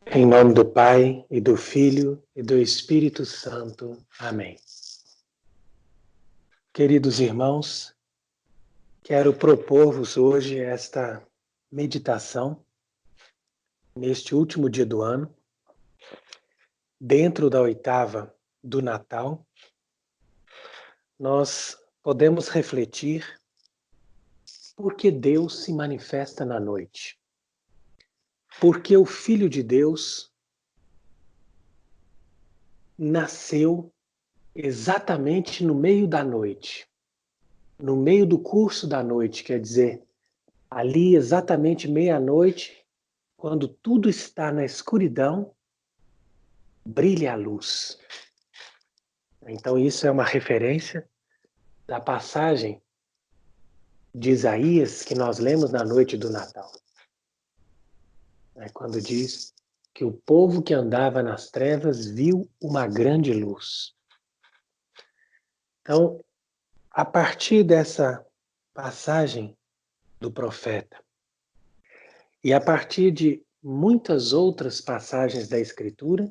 Em nome do Pai, e do Filho, e do Espírito Santo. Amém. Queridos irmãos, quero propor-vos hoje esta meditação, neste último dia do ano, dentro da oitava do Natal. Nós podemos refletir por que Deus se manifesta na noite. Porque o Filho de Deus nasceu exatamente no meio da noite. No meio do curso da noite, quer dizer, ali exatamente meia-noite, quando tudo está na escuridão, brilha a luz. Então isso é uma referência da passagem de Isaías que nós lemos na noite do Natal. Quando diz que o povo que andava nas trevas viu uma grande luz. Então, a partir dessa passagem do profeta e a partir de muitas outras passagens da Escritura,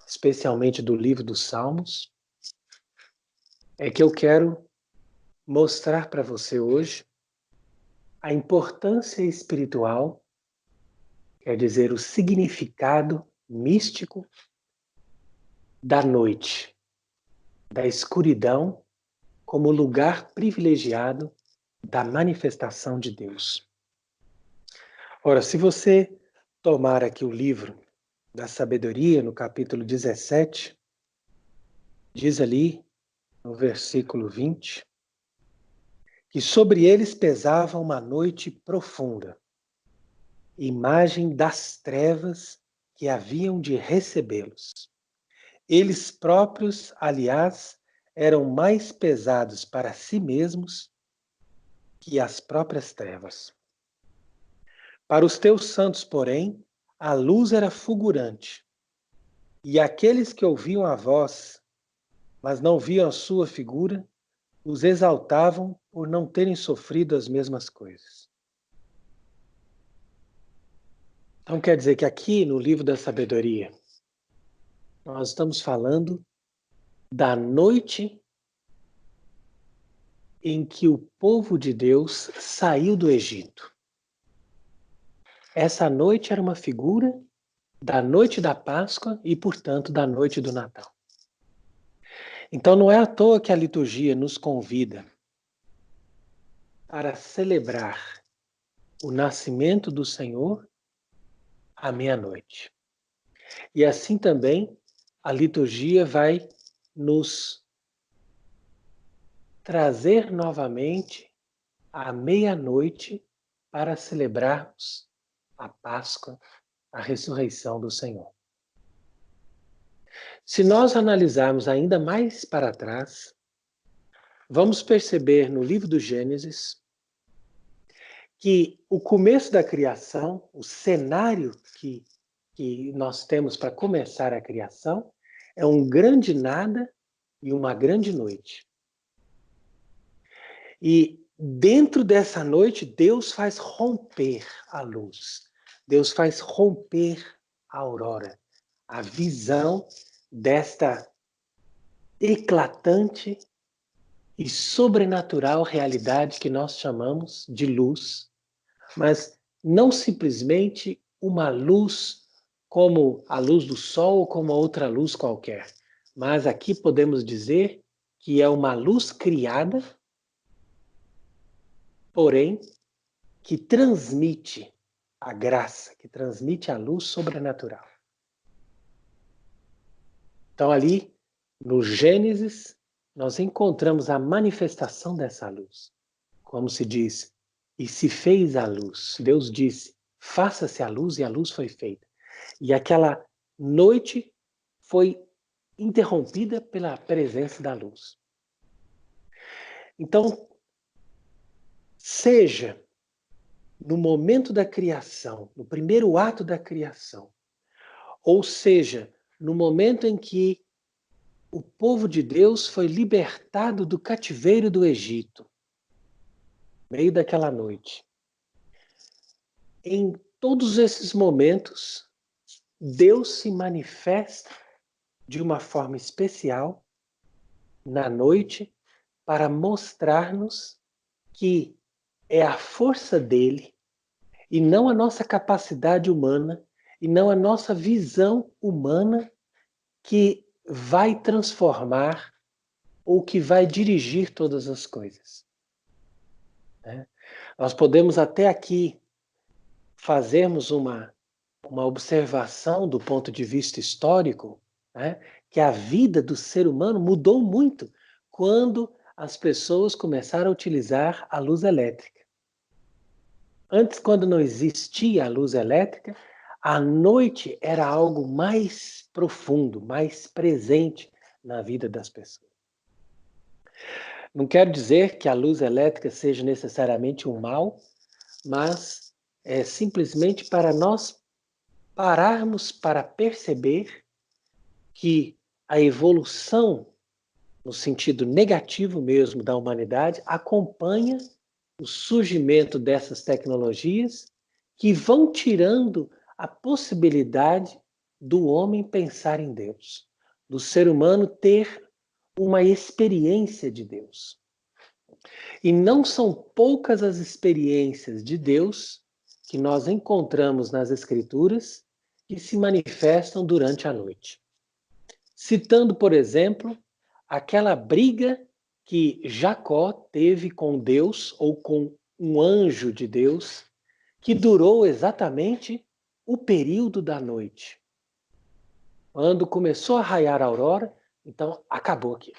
especialmente do livro dos Salmos, é que eu quero mostrar para você hoje a importância espiritual, quer dizer, o significado místico da noite, da escuridão, como lugar privilegiado da manifestação de Deus. Ora, se você tomar aqui o livro da sabedoria, no capítulo 17, diz ali, no versículo 20, que sobre eles pesava uma noite profunda, imagem das trevas que haviam de recebê-los. Eles próprios, aliás, eram mais pesados para si mesmos que as próprias trevas. Para os teus santos, porém, a luz era fulgurante, e aqueles que ouviam a voz, mas não viam a sua figura, os exaltavam por não terem sofrido as mesmas coisas. Então quer dizer que aqui no livro da sabedoria, nós estamos falando da noite em que o povo de Deus saiu do Egito. Essa noite era uma figura da noite da Páscoa e, portanto, da noite do Natal. Então não é à toa que a liturgia nos convida para celebrar o nascimento do Senhor à meia-noite. E assim também a liturgia vai nos trazer novamente à meia-noite para celebrarmos a Páscoa, a ressurreição do Senhor. Se nós analisarmos ainda mais para trás, vamos perceber no livro do Gênesis que o começo da criação, o cenário que nós temos para começar a criação, é um grande nada e uma grande noite. E dentro dessa noite, Deus faz romper a luz. Deus faz romper a aurora, a visão desta eclatante e sobrenatural realidade que nós chamamos de luz, mas não simplesmente uma luz como a luz do sol ou como outra luz qualquer, mas aqui podemos dizer que é uma luz criada, porém, que transmite a graça, que transmite a luz sobrenatural. Então ali, no Gênesis, nós encontramos a manifestação dessa luz. Como se diz, e se fez a luz. Deus disse, faça-se a luz, e a luz foi feita. E aquela noite foi interrompida pela presença da luz. Então, seja no momento da criação, no primeiro ato da criação, ou seja, no momento em que o povo de Deus foi libertado do cativeiro do Egito, no meio daquela noite. Em todos esses momentos, Deus se manifesta de uma forma especial na noite para mostrar-nos que é a força dele e não a nossa capacidade humana e não a nossa visão humana que vai transformar ou que vai dirigir todas as coisas. Nós podemos até aqui fazermos uma observação do ponto de vista histórico, né, que a vida do ser humano mudou muito quando as pessoas começaram a utilizar a luz elétrica. Antes, quando não existia a luz elétrica, a noite era algo mais profundo, mais presente na vida das pessoas. Não quero dizer que a luz elétrica seja necessariamente um mal, mas é simplesmente para nós pararmos para perceber que a evolução, no sentido negativo mesmo da humanidade, acompanha o surgimento dessas tecnologias que vão tirando a possibilidade do homem pensar em Deus, do ser humano ter uma experiência de Deus. E não são poucas as experiências de Deus que nós encontramos nas Escrituras que se manifestam durante a noite. Citando, por exemplo, aquela briga que Jacó teve com Deus, ou com um anjo de Deus, que durou exatamente o período da noite. Quando começou a raiar a aurora, então acabou aqui.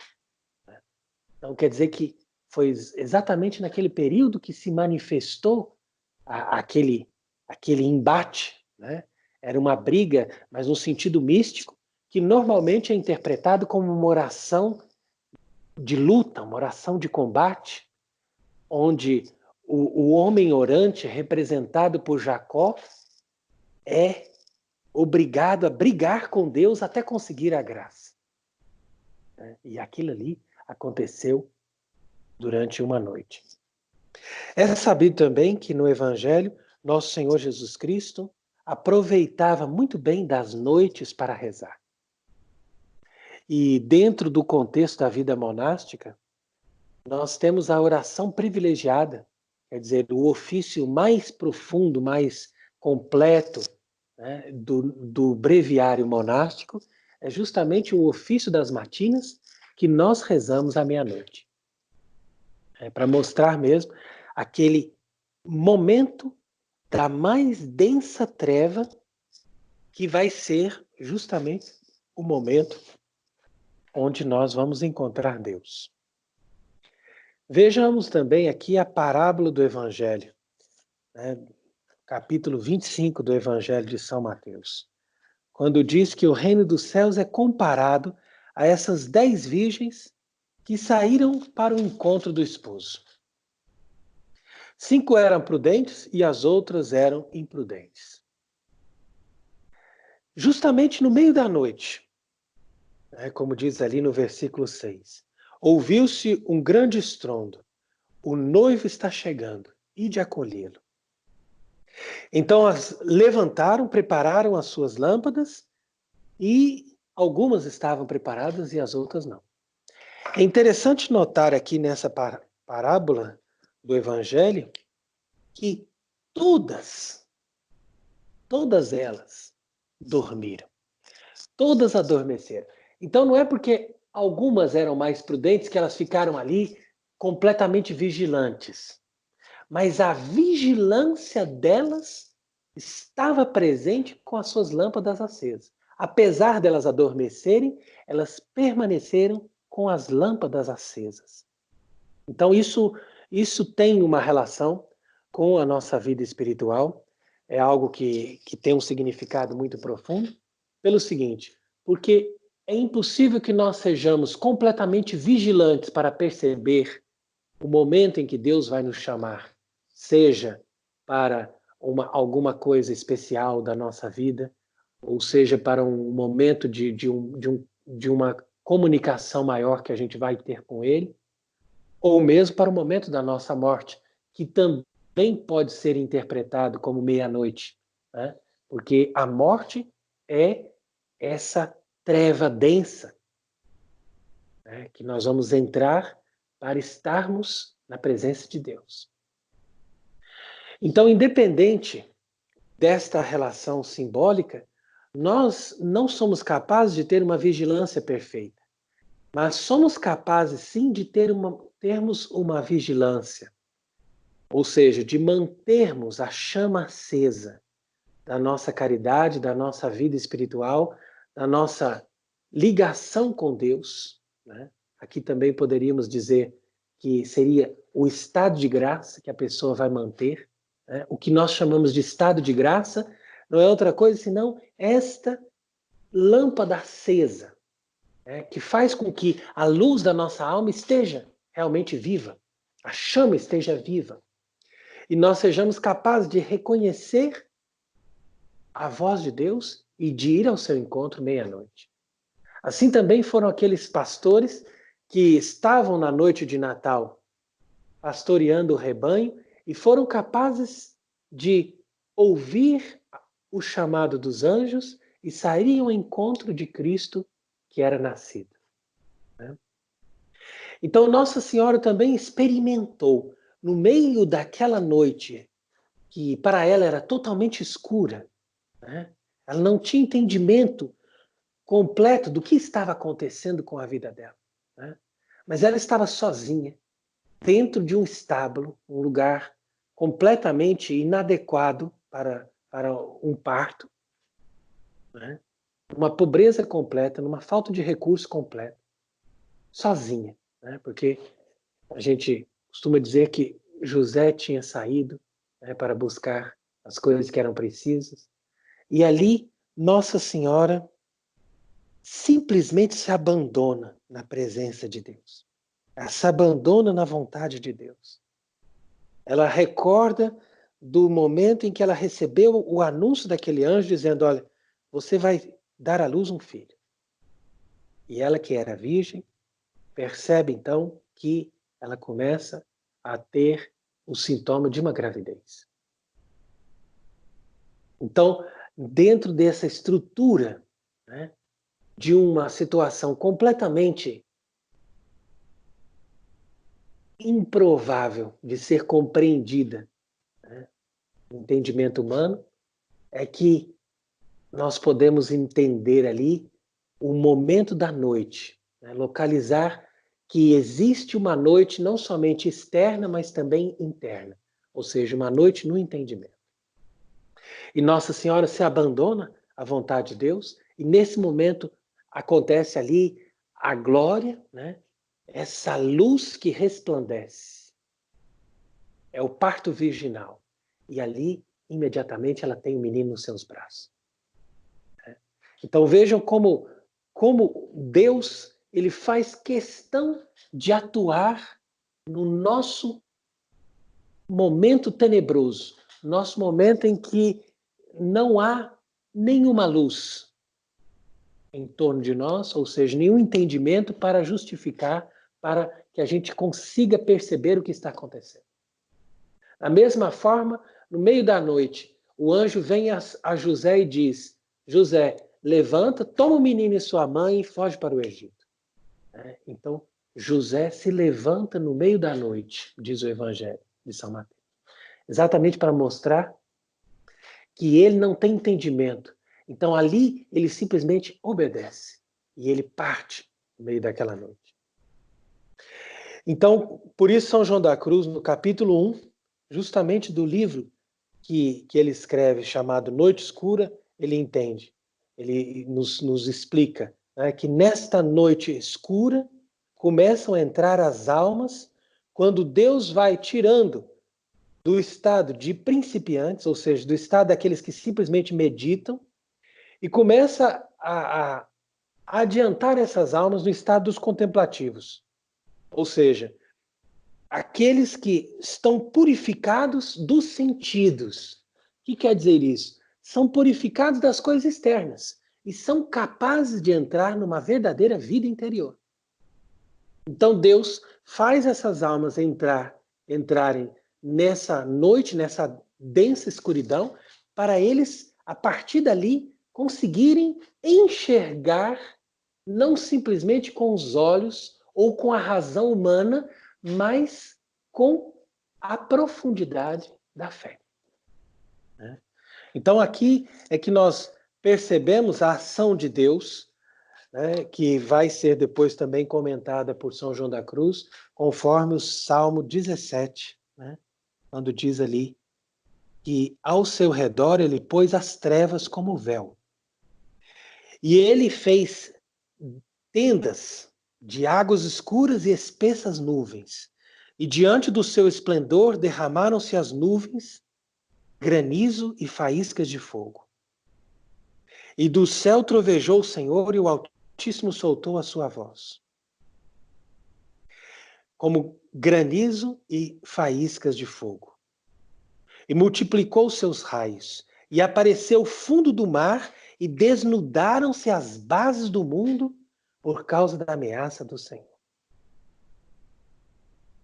Então quer dizer que foi exatamente naquele período que se manifestou aquele embate, né? Era uma briga, mas no sentido místico, que normalmente é interpretado como uma oração de luta, uma oração de combate, onde o homem orante, representado por Jacó, é obrigado a brigar com Deus até conseguir a graça. E aquilo ali aconteceu durante uma noite. É sabido também que no Evangelho, nosso Senhor Jesus Cristo aproveitava muito bem das noites para rezar. E dentro do contexto da vida monástica, nós temos a oração privilegiada, quer dizer, o ofício mais profundo, mais completo, né, do breviário monástico, é justamente o ofício das matinas que nós rezamos à meia-noite. É para mostrar mesmo aquele momento da mais densa treva que vai ser justamente o momento onde nós vamos encontrar Deus. Vejamos também aqui a parábola do Evangelho, né? Capítulo 25 do Evangelho de São Mateus, quando diz que o reino dos céus é comparado a essas 10 virgens que saíram para o encontro do esposo. 5 eram prudentes e as outras eram imprudentes. Justamente no meio da noite, como diz ali no versículo 6, ouviu-se um grande estrondo. O noivo está chegando, ide acolhê-lo. Então as levantaram, prepararam as suas lâmpadas e algumas estavam preparadas e as outras não. É interessante notar aqui nessa parábola do Evangelho que todas elas dormiram. Todas adormeceram. Então não é porque algumas eram mais prudentes que elas ficaram ali completamente vigilantes. Mas a vigilância delas estava presente com as suas lâmpadas acesas. Apesar delas adormecerem, elas permaneceram com as lâmpadas acesas. Então isso tem uma relação com a nossa vida espiritual, é algo que tem um significado muito profundo, pelo seguinte, porque é impossível que nós sejamos completamente vigilantes para perceber o momento em que Deus vai nos chamar, seja para alguma coisa especial da nossa vida, ou seja para um momento de uma comunicação maior que a gente vai ter com Ele, ou mesmo para o momento da nossa morte, que também pode ser interpretado como meia-noite, né? Porque a morte é essa treva densa, né, que nós vamos entrar para estarmos na presença de Deus. Então, independente desta relação simbólica, nós não somos capazes de ter uma vigilância perfeita, mas somos capazes sim de termos uma vigilância, ou seja, de mantermos a chama acesa da nossa caridade, da nossa vida espiritual, da nossa ligação com Deus, né? Aqui também poderíamos dizer que seria o estado de graça que a pessoa vai manter, né? O que nós chamamos de estado de graça não é outra coisa senão esta lâmpada acesa, né? Que faz com que a luz da nossa alma esteja realmente viva, a chama esteja viva, e nós sejamos capazes de reconhecer a voz de Deus e de ir ao seu encontro meia-noite. Assim também foram aqueles pastores que estavam na noite de Natal pastoreando o rebanho e foram capazes de ouvir o chamado dos anjos e saírem ao encontro de Cristo que era nascido. Então Nossa Senhora também experimentou, no meio daquela noite, que para ela era totalmente escura, né? Ela não tinha entendimento completo do que estava acontecendo com a vida dela, né? Mas ela estava sozinha, dentro de um estábulo, um lugar completamente inadequado para um parto, né? Uma pobreza completa, numa falta de recurso completa, sozinha, né? Porque a gente costuma dizer que José tinha saído, né, para buscar as coisas que eram precisas, e ali Nossa Senhora simplesmente se abandona na presença de Deus. Ela se abandona na vontade de Deus. Ela recorda do momento em que ela recebeu o anúncio daquele anjo dizendo: olha, você vai dar à luz um filho. E ela, que era virgem, percebe então que ela começa a ter o sintoma de uma gravidez. Então, dentro dessa estrutura, né, de uma situação completamente improvável de ser compreendida, né, no entendimento humano, é que nós podemos entender ali o momento da noite, né, localizar que existe uma noite não somente externa, mas também interna, ou seja, uma noite no entendimento. E Nossa Senhora se abandona à vontade de Deus, e nesse momento acontece ali a glória, né? Essa luz que resplandece. É o parto virginal. E ali, imediatamente, ela tem o menino nos seus braços. Então vejam como Deus ele faz questão de atuar no nosso momento tenebroso, nosso momento em que não há nenhuma luz em torno de nós, ou seja, nenhum entendimento para justificar, para que a gente consiga perceber o que está acontecendo. Da mesma forma, no meio da noite, o anjo vem a José e diz: José, levanta, toma o menino e sua mãe e foge para o Egito. Então, José se levanta no meio da noite, diz o Evangelho de São Mateus, exatamente para mostrar que ele não tem entendimento. Então, ali, ele simplesmente obedece e ele parte no meio daquela noite. Então, por isso, São João da Cruz, no capítulo 1, justamente do livro que ele escreve, chamado Noite Escura, ele entende, ele nos explica, né, que nesta noite escura começam a entrar as almas quando Deus vai tirando do estado de principiantes, ou seja, do estado daqueles que simplesmente meditam, e começa a adiantar essas almas no estado dos contemplativos, ou seja, aqueles que estão purificados dos sentidos. O que quer dizer isso? São purificados das coisas externas e são capazes de entrar numa verdadeira vida interior. Então Deus faz essas almas entrarem nessa noite, nessa densa escuridão, para eles, a partir dali, conseguirem enxergar, não simplesmente com os olhos ou com a razão humana, mas com a profundidade da fé. Então aqui é que nós percebemos a ação de Deus, que vai ser depois também comentada por São João da Cruz, conforme o Salmo 17, quando diz ali que ao seu redor ele pôs as trevas como véu. E ele fez tendas de águas escuras e espessas nuvens. E diante do seu esplendor derramaram-se as nuvens, granizo e faíscas de fogo. E do céu trovejou o Senhor e o Altíssimo soltou a sua voz. Como granizo e faíscas de fogo. E multiplicou seus raios. E apareceu o fundo do mar e desnudaram-se as bases do mundo por causa da ameaça do Senhor.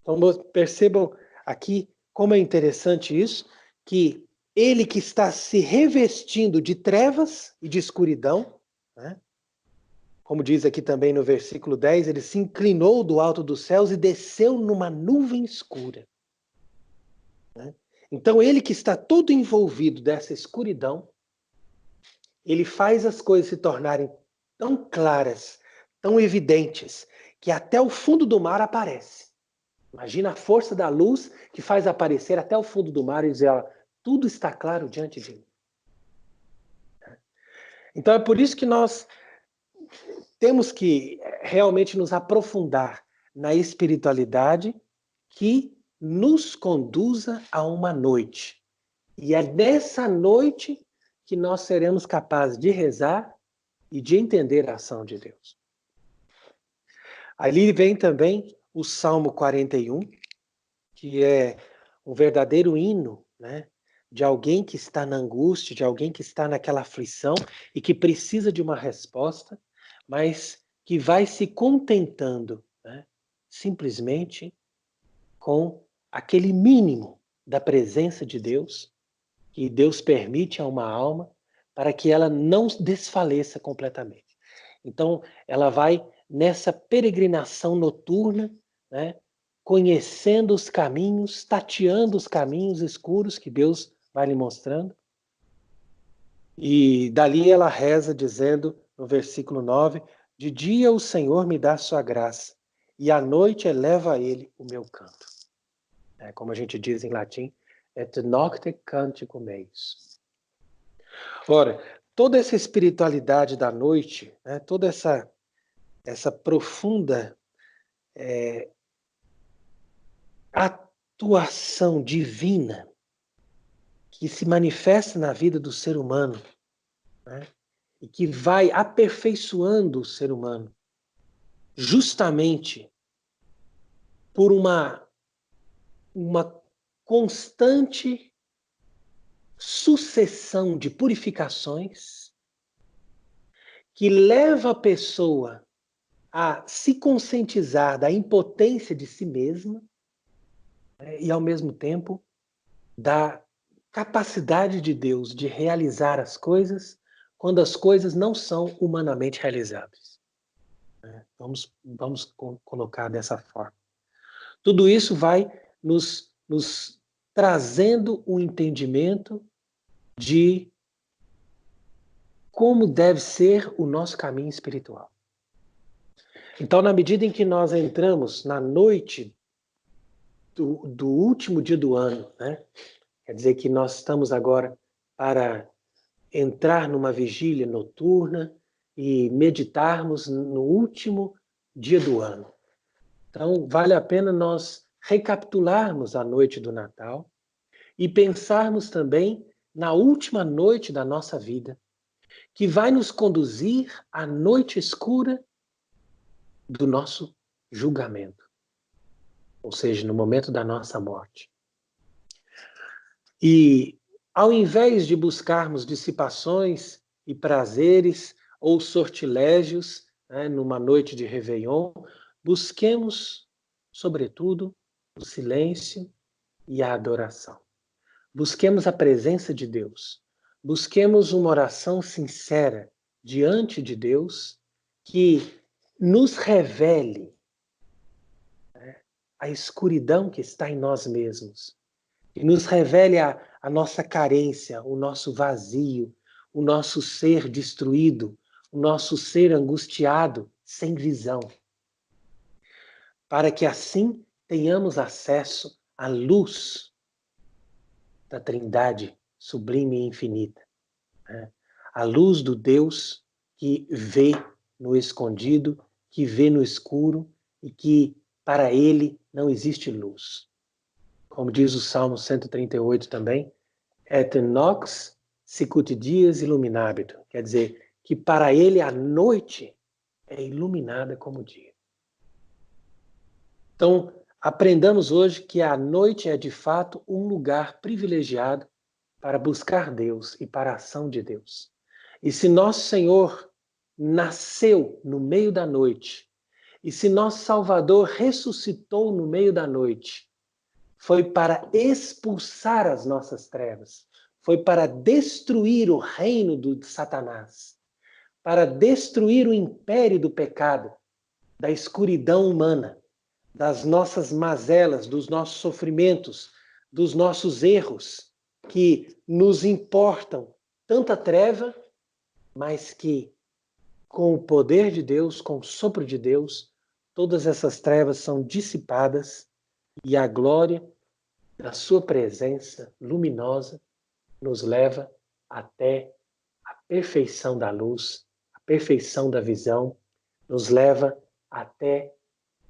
Então percebam aqui como é interessante isso, que ele que está se revestindo de trevas e de escuridão, como diz aqui também no versículo 10, ele se inclinou do alto dos céus e desceu numa nuvem escura. Então ele que está todo envolvido dessa escuridão, ele faz as coisas se tornarem tão claras, tão evidentes, que até o fundo do mar aparece. Imagina a força da luz que faz aparecer até o fundo do mar e dizer, tudo está claro diante de mim. Então é por isso que nós temos que realmente nos aprofundar na espiritualidade que nos conduza a uma noite. E é nessa noite que nós seremos capazes de rezar e de entender a ação de Deus. Ali vem também o Salmo 41, que é um verdadeiro hino, de alguém que está na angústia, de alguém que está naquela aflição e que precisa de uma resposta, mas que vai se contentando, simplesmente com aquele mínimo da presença de Deus, que Deus permite a uma alma para que ela não desfaleça completamente. Então, ela vai nessa peregrinação noturna, conhecendo os caminhos, tateando os caminhos escuros que Deus vai lhe mostrando. E dali ela reza dizendo, no versículo 9, de dia o Senhor me dá sua graça, e à noite eleva a ele o meu canto. Como a gente diz em latim, et nocte canticum meus. Ora, toda essa espiritualidade da noite, toda essa profunda atuação divina que se manifesta na vida do ser humano, e que vai aperfeiçoando o ser humano, justamente por uma constante sucessão de purificações que leva a pessoa a se conscientizar da impotência de si mesma, e, ao mesmo tempo, da capacidade de Deus de realizar as coisas quando as coisas não são humanamente realizáveis. Vamos colocar dessa forma. Tudo isso vai nos trazendo um entendimento de como deve ser o nosso caminho espiritual. Então, na medida em que nós entramos na noite do último dia do ano, quer dizer que nós estamos agora para entrar numa vigília noturna e meditarmos no último dia do ano. Então, vale a pena nós recapitularmos a noite do Natal e pensarmos também na última noite da nossa vida, que vai nos conduzir à noite escura do nosso julgamento, ou seja, no momento da nossa morte. E ao invés de buscarmos dissipações e prazeres ou sortilégios, numa noite de Réveillon, busquemos, sobretudo, o silêncio e a adoração. Busquemos a presença de Deus. busquemos uma oração sincera diante de Deus que nos revele, né, a escuridão que está em nós mesmos, que nos revele a nossa carência, o nosso vazio, o nosso ser destruído, o nosso ser angustiado, sem visão, para que assim tenhamos acesso à luz da Trindade sublime e infinita, né? A luz do Deus que vê no escondido, que vê no escuro e que para ele não existe luz. Como diz o Salmo 138 também, et nox sicut dies illuminabit, quer dizer, que para ele a noite é iluminada como o dia. Então, aprendamos hoje que a noite é de fato um lugar privilegiado para buscar Deus e para a ação de Deus. E se nosso Senhor nasceu no meio da noite, e se nosso Salvador ressuscitou no meio da noite, foi para expulsar as nossas trevas, foi para destruir o reino de Satanás, para destruir o império do pecado, da escuridão humana, das nossas mazelas, dos nossos sofrimentos, dos nossos erros, que nos importam tanta treva, mas que, com o poder de Deus, com o sopro de Deus, todas essas trevas são dissipadas e a glória da sua presença luminosa nos leva até a perfeição da luz, a perfeição da visão, nos leva até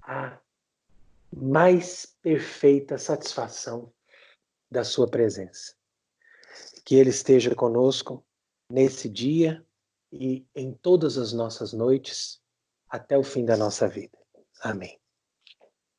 a mais perfeita satisfação da sua presença. Que Ele esteja conosco nesse dia e em todas as nossas noites, até o fim da nossa vida. Amém.